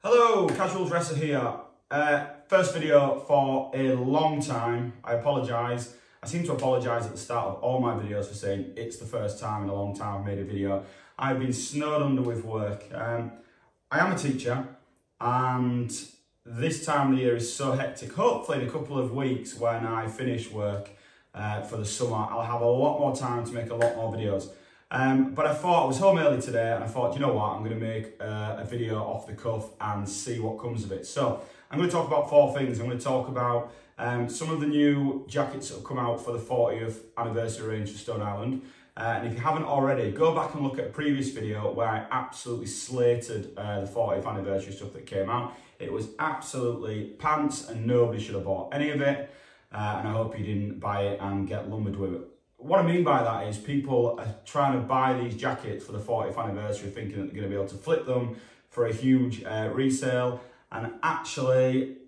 Hello, Casual Dresser here. First video for a long time. I apologise. I seem to apologise at the start of all my videos for saying it's the first time in a long time I've made a video. I've been snowed under with work. I am a teacher and this time of the year is so hectic. Hopefully in a couple of weeks when I finish work for the summer, I'll have a lot more time to make a lot more videos. But I thought, I was home early today and I thought, you know what, I'm going to make a video off the cuff and see what comes of it. So I'm going to talk about four things. I'm going to talk about some of the new jackets that have come out for the 40th anniversary range of Stone Island. And if you haven't already, go back and look at a previous video where I absolutely slated the 40th anniversary stuff that came out. It was absolutely pants and nobody should have bought any of it. And I hope you didn't buy it and get lumbered with it. What I mean by that is people are trying to buy these jackets for the 40th anniversary thinking that they're going to be able to flip them for a huge resale, and actually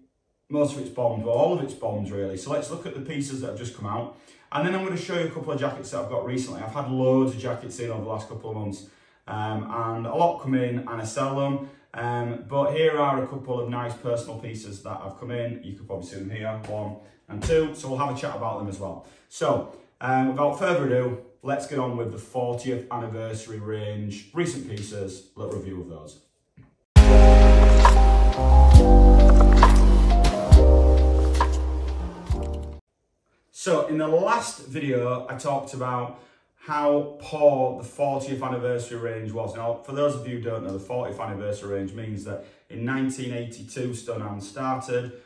most of it's bombed, well all of it's bombed really. So let's look at the pieces that have just come out, and then I'm going to show you a couple of jackets that I've got recently. I've had loads of jackets in over the last couple of months and a lot come in and I sell them, but here are a couple of nice personal pieces that have come in. You can probably see them here, 1 and 2, so we'll have a chat about them as well. So without further ado, let's get on with the 40th anniversary range, recent pieces, a little review of those. So in the last video, I talked about how poor the 40th anniversary range was. Now, for those of you who don't know, the 40th anniversary range means that in 1982, Stone Island started.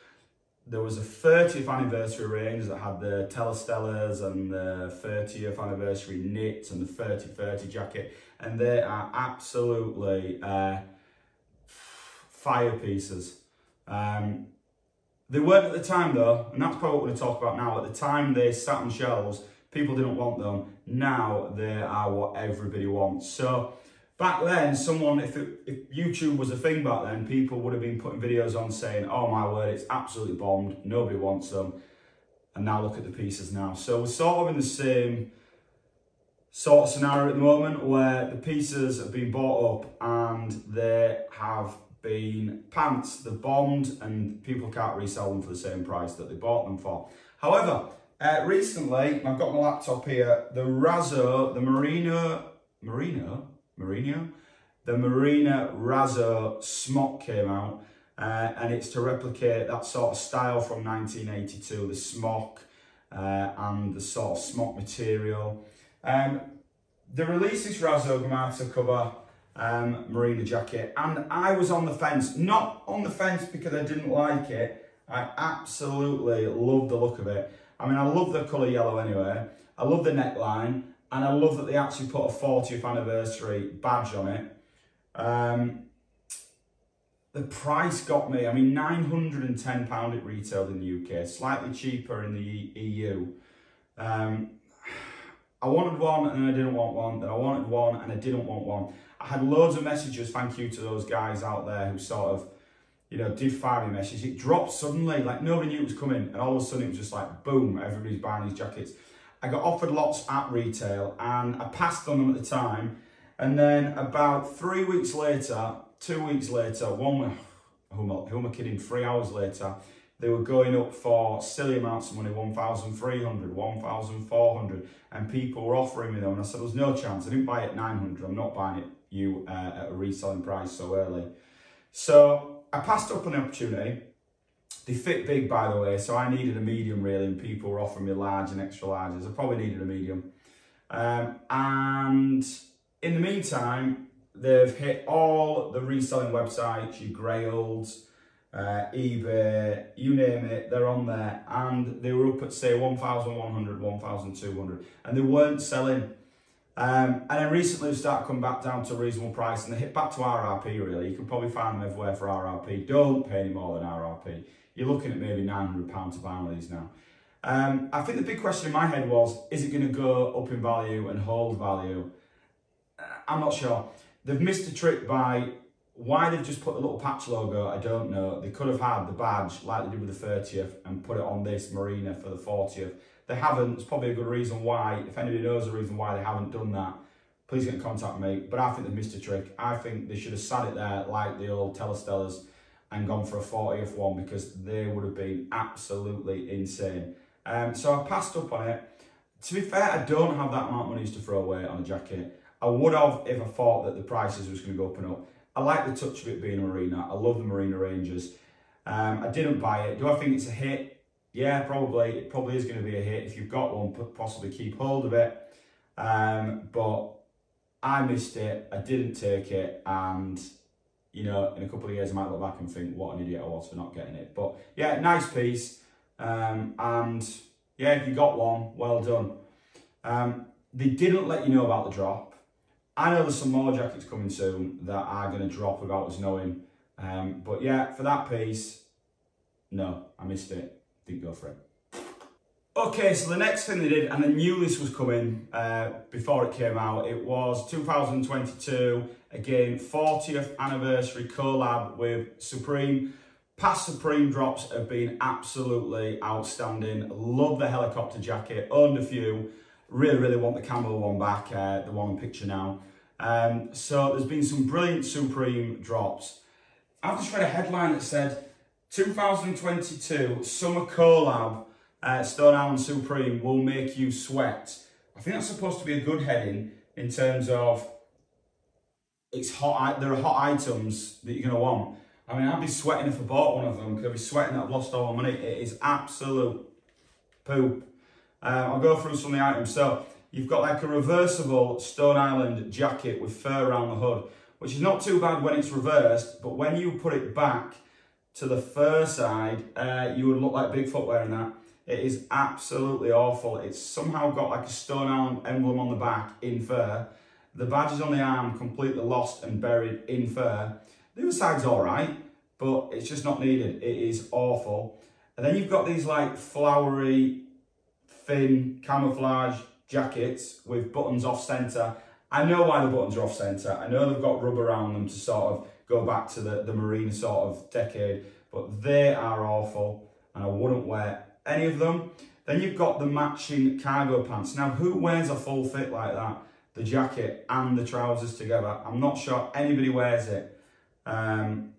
There was a 30th anniversary range that had the Telestellas and the 30th anniversary knit and the 30-30 jacket, and they are absolutely fire pieces. They weren't at the time though, and that's probably what we're going to talk about now. At the time they sat on shelves, people didn't want them. Now they are what everybody wants. So back then, if YouTube was a thing back then, people would have been putting videos on saying, oh my word, it's absolutely bombed, nobody wants them. And now look at the pieces now. So we're sort of in the same sort of scenario at the moment where the pieces have been bought up and they have been pants, they're bombed and people can't resell them for the same price that they bought them for. However, recently, I've got my laptop here, the Marina Razzo smock came out, and it's to replicate that sort of style from 1982, the smock and the sort of smock material. They released this Razzo Gamata cover Marina jacket, and I was on the fence. Not on the fence because I didn't like it. I absolutely love the look of it. I mean, I love the colour yellow anyway. I love the neckline. And I love that they actually put a 40th anniversary badge on it. The price got me, I mean, £910 it retailed in the UK, slightly cheaper in the EU. I wanted one and I didn't want one, then I wanted one and I didn't want one. I had loads of messages, thank you to those guys out there who sort of, you know, did fire me messages. It dropped suddenly, like nobody knew it was coming, and all of a sudden it was just like, boom, everybody's buying these jackets. I got offered lots at retail and I passed on them at the time. And then about 3 weeks later, 2 weeks later, who am I kidding, 3 hours later, they were going up for silly amounts of money, 1,300, 1,400, and people were offering me them. And I said, there's no chance. I didn't buy it at 900. I'm not buying it you at a reselling price so early. So I passed up an opportunity. They fit big, by the way, so I needed a medium really, and people were offering me large and extra larges. I probably needed a medium. And in the meantime, they've hit all the reselling websites, your Grails, eBay, you name it, they're on there. And they were up at, say, 1,100, 1,200, and they weren't selling. And then recently they started coming back down to a reasonable price, and they hit back to RRP really. You can probably find them everywhere for RRP. Don't pay any more than RRP. You're looking at maybe £900 to buy one of these now. I think the big question in my head was, is it going to go up in value and hold value? I'm not sure. They've missed a trick by why they've just put the little patch logo, I don't know. They could have had the badge like they did with the 30th and put it on this Marina for the 40th. They haven't. There's probably a good reason why. If anybody knows the reason why they haven't done that, please get in contact with me. But I think they've missed a trick. I think they should have sat it there like the old Telestellas and gone for a 40th one because they would have been absolutely insane. So I passed up on it. To be fair, I don't have that amount of money to throw away on a jacket. I would have if I thought that the prices was going to go up and up. I like the touch of it being a marina. I love the marina ranges. I didn't buy it. Do I think it's a hit? Yeah, probably. It probably is going to be a hit. If you've got one, possibly keep hold of it. But I missed it. I didn't take it. And, you know, in a couple of years, I might look back and think what an idiot I was for not getting it. But, yeah, nice piece. And, yeah, if you got one, well done. They didn't let you know about the drop. I know there's some more jackets coming soon that are going to drop without us knowing. But yeah, for that piece, no, I missed it. Didn't go for it. Okay, so the next thing they did, and I knew this was coming before it came out, it was 2022, again, 40th anniversary collab with Supreme. Past Supreme drops have been absolutely outstanding. Love the helicopter jacket, owned a few. Really want the Camo one back, the one on picture now. So there's been some brilliant Supreme drops. I've just read a headline that said 2022 summer collab Stone Island Supreme will make you sweat. I think that's supposed to be a good heading in terms of it's hot. There are hot items that you're gonna want. I mean, I'd be sweating if I bought one of them because I'd be sweating that I've lost all my money. It is absolute poop. I'll go through some of the items. So you've got like a reversible Stone Island jacket with fur around the hood, which is not too bad when it's reversed, but when you put it back to the fur side, you would look like Bigfoot wearing that. It is absolutely awful. It's somehow got like a Stone Island emblem on the back in fur. The badge is on the arm, completely lost and buried in fur. The other side's all right, but it's just not needed. It is awful. And then you've got these like flowery, thin camouflage jackets with buttons off centre. I know why the buttons are off centre. I know they've got rubber around them to sort of go back to the marine sort of decade, but they are awful and I wouldn't wear any of them. Then you've got the matching cargo pants. Now, who wears a full fit like that? The jacket and the trousers together. I'm not sure anybody wears it. Apart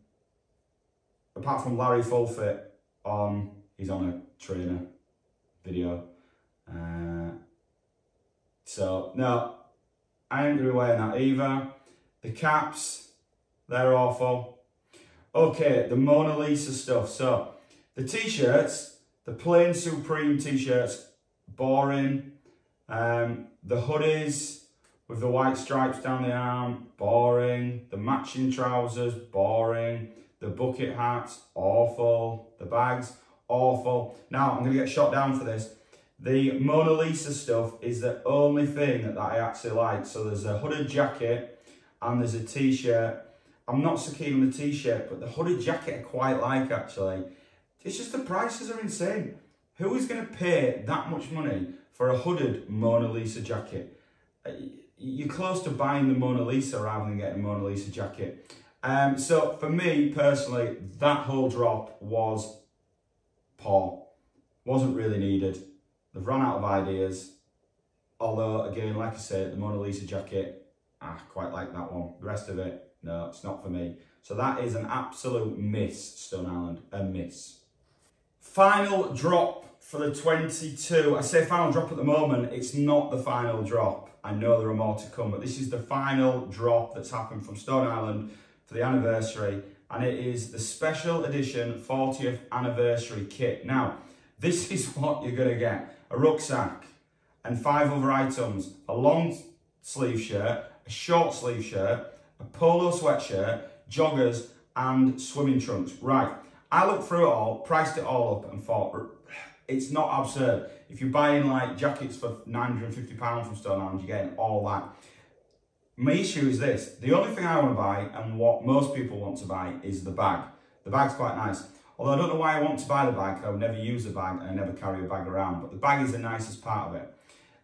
from Larry Fullfit he's on a trainer video. So, no, I ain't going to be wearing that either. The caps, they're awful. Okay, the Mona Lisa stuff. So, the t-shirts, the plain Supreme t-shirts, boring. The hoodies with the white stripes down the arm, boring. The matching trousers, boring. The bucket hats, awful. The bags, awful. Now, I'm going to get shot down for this. The Mona Lisa stuff is the only thing that I actually like. So there's a hooded jacket and there's a t-shirt. I'm not so keen on the t-shirt, but the hooded jacket I quite like actually. It's just the prices are insane. Who is going to pay that much money for a hooded Mona Lisa jacket? You're close to buying the Mona Lisa rather than getting a Mona Lisa jacket. So for me personally, that whole drop was poor. Wasn't really needed. They've run out of ideas. Although, again, like I said, the Mona Lisa jacket, I quite like that one. The rest of it, no, it's not for me. So that is an absolute miss, Stone Island, a miss. Final drop for the 22. I say final drop at the moment, it's not the final drop. I know there are more to come, but this is the final drop that's happened from Stone Island for the anniversary. And it is the special edition 40th anniversary kit. Now, this is what you're gonna get. A rucksack and 5 other items. A long sleeve shirt, a short sleeve shirt, a polo sweatshirt, joggers and swimming trunks. Right, I looked through it all, priced it all up and thought, it's not absurd. If you're buying like jackets for £950 from Stone Island, you're getting all that. My issue is this, the only thing I want to buy and what most people want to buy is the bag. The bag's quite nice. Although I don't know why I want to buy the bag, I would never use the bag and I never carry a bag around, but the bag is the nicest part of it.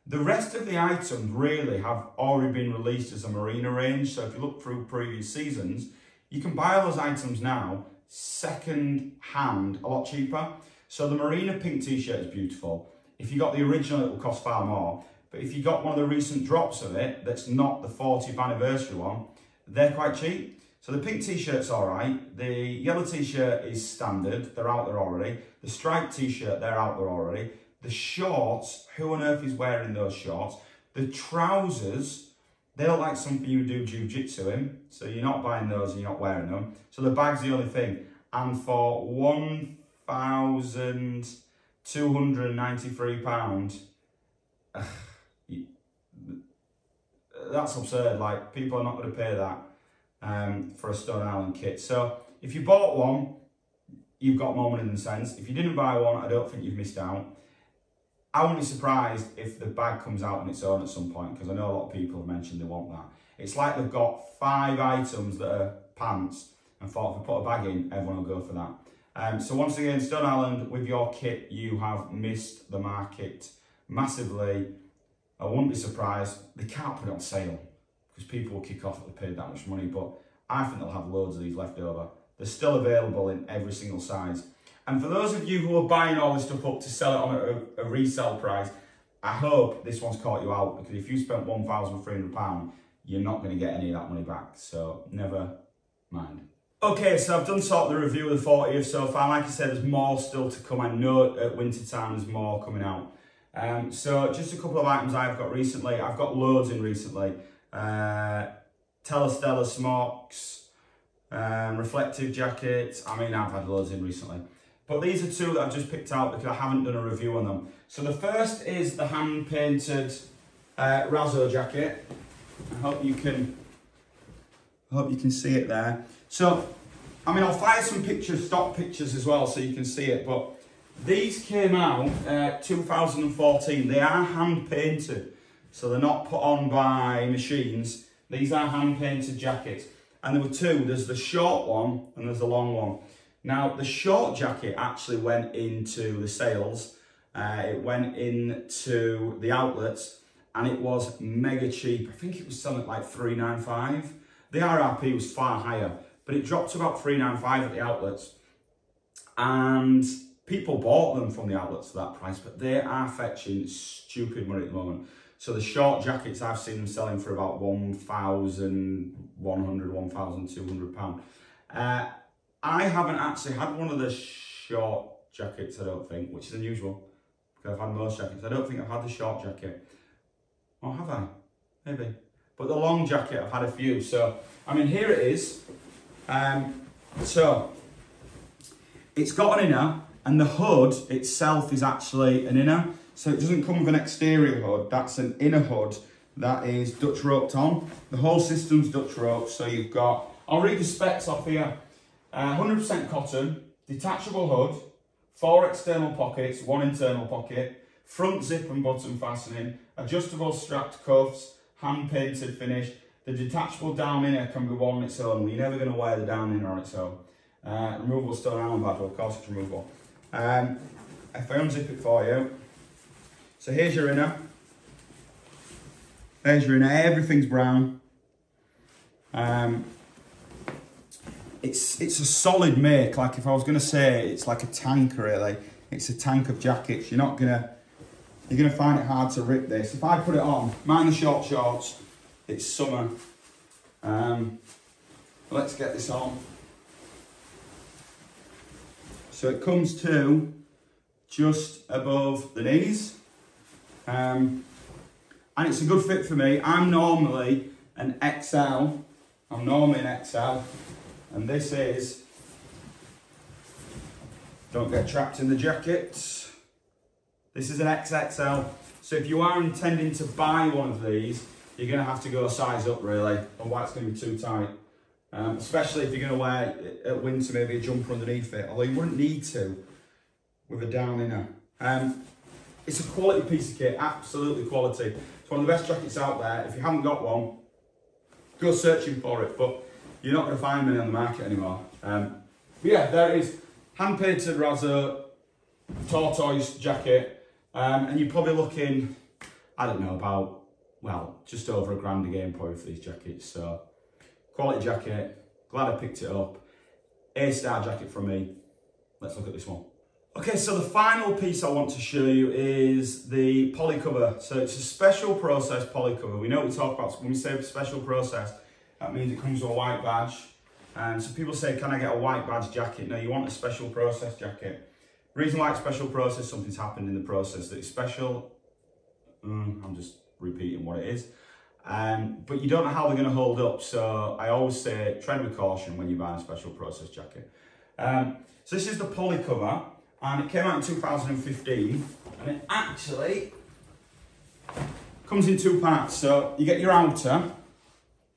The rest of the items really have already been released as a marina range, so if you look through previous seasons, you can buy all those items now, second hand, a lot cheaper. So the marina pink t-shirt is beautiful. If you got the original, it will cost far more. But if you got one of the recent drops of it, that's not the 40th anniversary one, they're quite cheap. So the pink t-shirt's all right. The yellow t-shirt is standard. They're out there already. The striped t-shirt, they're out there already. The shorts, who on earth is wearing those shorts? The trousers, they look like something you would do jiu-jitsu in. So you're not buying those and you're not wearing them. So the bag's the only thing. And for £1,293, that's absurd. Like, people are not going to pay that for a Stone Island kit. So if you bought one, you've got more money than sense. If you didn't buy one, I don't think you've missed out. I wouldn't be surprised if the bag comes out on its own at some point, because I know a lot of people have mentioned they want that. It's like they've got 5 items that are pants and thought if we put a bag in, everyone will go for that. So once again, Stone Island, with your kit, you have missed the market massively. I wouldn't be surprised. They can't put it on sale because people will kick off if they paid that much money, but I think they'll have loads of these left over. They're still available in every single size. And for those of you who are buying all this stuff up to sell it on a resale price, I hope this one's caught you out, because if you spent £1,300, you're not going to get any of that money back. So never mind. Okay, so I've done sort of the review of the 40th so far. Like I said, there's more still to come. I know at winter time there's more coming out. So just a couple of items I've got recently. I've got loads in recently. Telestella smocks, reflective jackets. I mean, I've had loads in recently. But these are two that I've just picked out because I haven't done a review on them. So the first is the hand-painted Razzo jacket. I hope you can see it there. So, I mean, I'll fire some pictures, stock pictures as well, so you can see it. But these came out 2014. They are hand-painted, so they're not put on by machines. These are hand-painted jackets. And there were two. There's the short one and there's the long one. Now, the short jacket actually went into the sales. It went into the outlets, and it was mega cheap. I think it was selling at like £3.95. The RRP was far higher, but it dropped to about £3.95 at the outlets. And people bought them from the outlets for that price, but they are fetching stupid money at the moment. So the short jackets, I've seen them selling for about £1,100, £1,200. I haven't actually had one of the short jackets, I don't think, which is unusual, because I've had most jackets. I don't think I've had the short jacket. Or have I? Maybe. But the long jacket, I've had a few. So, I mean, here it is. So, it's got an inner, and the hood itself is actually an inner. So it doesn't come with an exterior hood, that's an inner hood that is Dutch roped on. The whole system's Dutch roped, so you've got, I'll read the specs off here. 100% cotton, detachable hood, 4 external pockets, 1 internal pocket, front zip and bottom fastening, adjustable strapped cuffs, hand painted finish. The detachable down inner can be worn on its own. Well, you're never going to wear the down inner on its own. Removable Stone Island badge, well, of course it's removable. If I unzip it for you, so here's your inner. There's your inner, everything's brown. It's a solid make. Like, if I was going to say, it's like a tank really. It's a tank of jackets. You're gonna find it hard to rip this. If I put it on, mine are short shorts. It's summer. Let's get this on. So it comes to just above the knees. And it's a good fit for me. I'm normally an XL. And this is, don't get trapped in the jackets. This is an XXL. So if you are intending to buy one of these, you're going to have to go a size up really, otherwise it's going to be too tight. Especially if you're going to wear at winter maybe a jumper underneath it, although you wouldn't need to with a down inner. It's a quality piece of kit, absolutely quality. It's one of the best jackets out there. If you haven't got one, go searching for it, but you're not going to find many on the market anymore. But yeah, there it is. Hand-painted Razzo tortoise jacket. And you're probably looking, I don't know, about, well, just over £1,000 again probably for these jackets. So, quality jacket. Glad I picked it up. A-star jacket from me. Let's look at this one. Okay, so the final piece I want to show you is the poly cover. So it's a special process poly cover. We know what we talk about when we say special process. That means it comes with a white badge. And so people say, can I get a white badge jacket? No, you want a special process jacket. The reason why it's special process, something's happened in the process that it's special. I'm just repeating what it is. But you don't know how they're going to hold up. So I always say, tread with caution when you buy a special process jacket. So this is the poly cover, and it came out in 2015. And it actually comes in 2 parts. So you get your outer.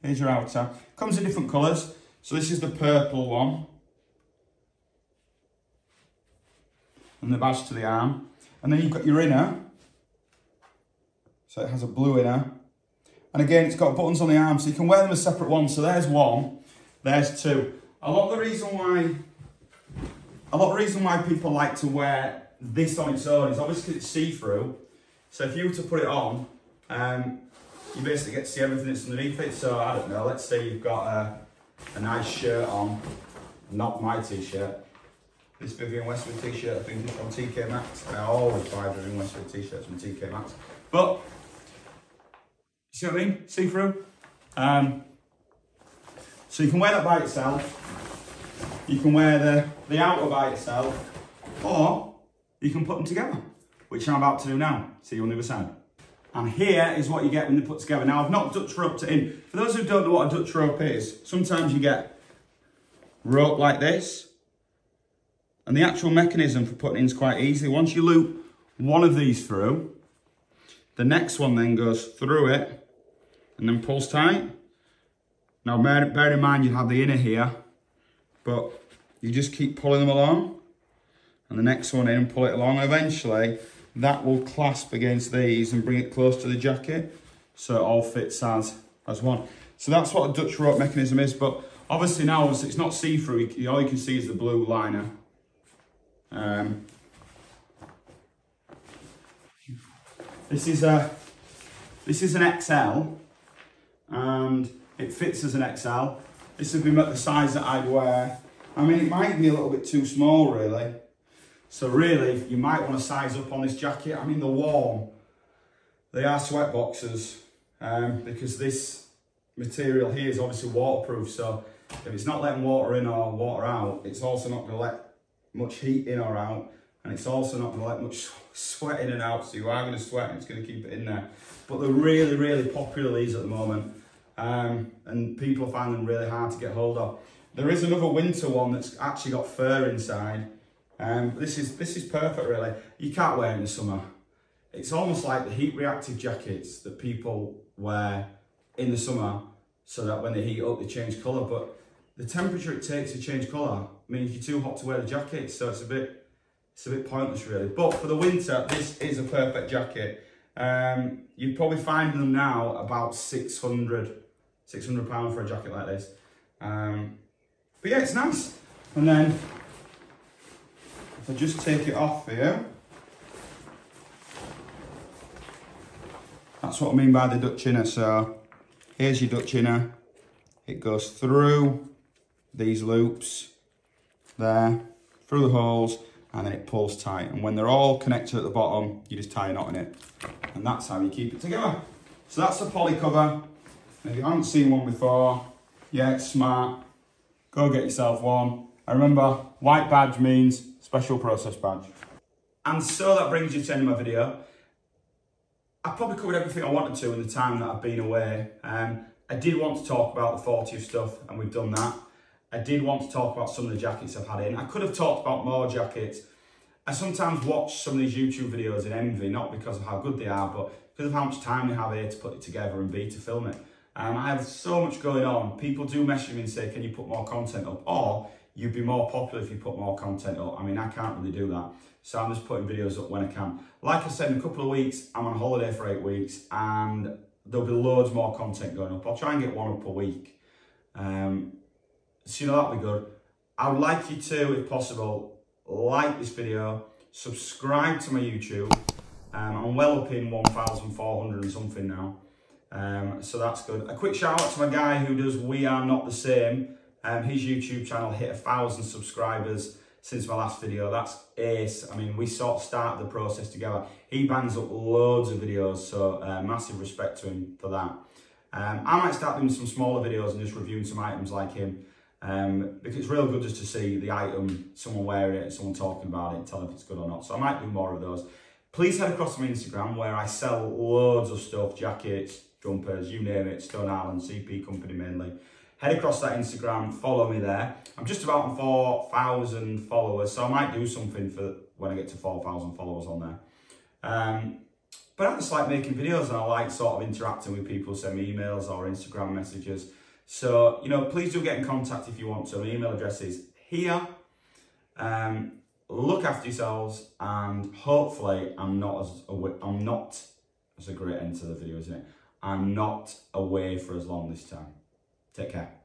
Here's your outer. Comes in different colours. So this is the purple one. And the badge to the arm. And then you've got your inner. So it has a blue inner. And again, it's got buttons on the arm, so you can wear them as separate ones. So there's one, there's two. A lot of the reason why people like to wear this on its own is obviously because it's see-through. So if you were to put it on, you basically get to see everything that's underneath it. So I don't know, let's say you've got a nice shirt on, not my t-shirt. This Vivienne Westwood t-shirt, I think, is from TK Maxx. I always buy Vivienne Westwood t-shirts from TK Maxx. But, see what I mean? See-through. So you can wear that by itself. You can wear the outer by itself. Or you can put them together, which I'm about to do now. See you on the other side. And here is what you get when they're put together. Now, I've not Dutch roped it in. For those who don't know what a Dutch rope is, sometimes you get rope like this. And the actual mechanism for putting it in is quite easy. Once you loop one of these through, the next one then goes through it and then pulls tight. Now, bear in mind you have the inner here, but you just keep pulling them along. And the next one in and pull it along. Eventually, that will clasp against these and bring it close to the jacket. So it all fits as one. So that's what a Dutch rope mechanism is. But obviously now, it's not see-through. All you can see is the blue liner. This is an XL, and it fits as an XL. This would be the size that I'd wear. I mean, it might be a little bit too small, really. So really, you might want to size up on this jacket. I mean, they're warm. They are sweat boxers, because this material here is obviously waterproof. So if it's not letting water in or water out, it's also not going to let much heat in or out, and it's also not going to let much sweat in and out, so you are going to sweat and it's going to keep it in there. But they're really, really popular, these, at the moment, and people find them really hard to get hold of. There is another winter one that's actually got fur inside. This is perfect, really. You can't wear it in the summer. It's almost like the heat reactive jackets that people wear in the summer, so that when they heat up they change colour, but the temperature it takes to change colour means you're too hot to wear the jacket, so it's a bit pointless, really. But for the winter, this is a perfect jacket. You'd probably find them now about £600 for a jacket like this. But yeah, it's nice. And then if I just take it off here, that's what I mean by the Dutch inner. So here's your Dutch inner. It goes through these loops there, through the holes, and then it pulls tight. And when they're all connected at the bottom, you just tie a knot in it. And that's how you keep it together. So that's the poly cover. And if you haven't seen one before, yeah, it's smart. Go get yourself one. And remember, white badge means special process badge. And so that brings you to the end of my video. I probably covered everything I wanted to in the time that I've been away. I did want to talk about the 40th stuff, and we've done that. I did want to talk about some of the jackets I've had in. I could have talked about more jackets. I sometimes watch some of these YouTube videos in envy, not because of how good they are, but because of how much time they have A, to put it together, and B, to film it. I have so much going on. People do message me and say, can you put more content up? Or, you'd be more popular if you put more content up. I mean, I can't really do that. So I'm just putting videos up when I can. Like I said, in a couple of weeks, I'm on holiday for 8 weeks, and there'll be loads more content going up. I'll try and get one up a week. So, you know, that'll be good. I would like you to, if possible, like this video, subscribe to my YouTube. I'm well up in 1,400 and something now. So that's good. A quick shout out to my guy who does We Are Not The Same. His YouTube channel hit 1,000 subscribers since my last video. That's ace. I mean, we sort of started the process together. He bangs up loads of videos, so massive respect to him for that. I might start doing some smaller videos and just reviewing some items like him. because it's real good just to see the item, someone wearing it, someone talking about it, and telling if it's good or not. So I might do more of those. Please head across to my Instagram where I sell loads of stuff, jackets, jumpers, you name it, Stone Island, CP Company mainly. Head across that Instagram, follow me there. I'm just about on 4,000 followers, so I might do something for when I get to 4,000 followers on there. But I just like making videos and I like sort of interacting with people, send me emails or Instagram messages. So, you know, please do get in contact if you want to. My email address is here. Look after yourselves, and hopefully that's a great end to the video, isn't it? I'm not away for as long this time. Take care.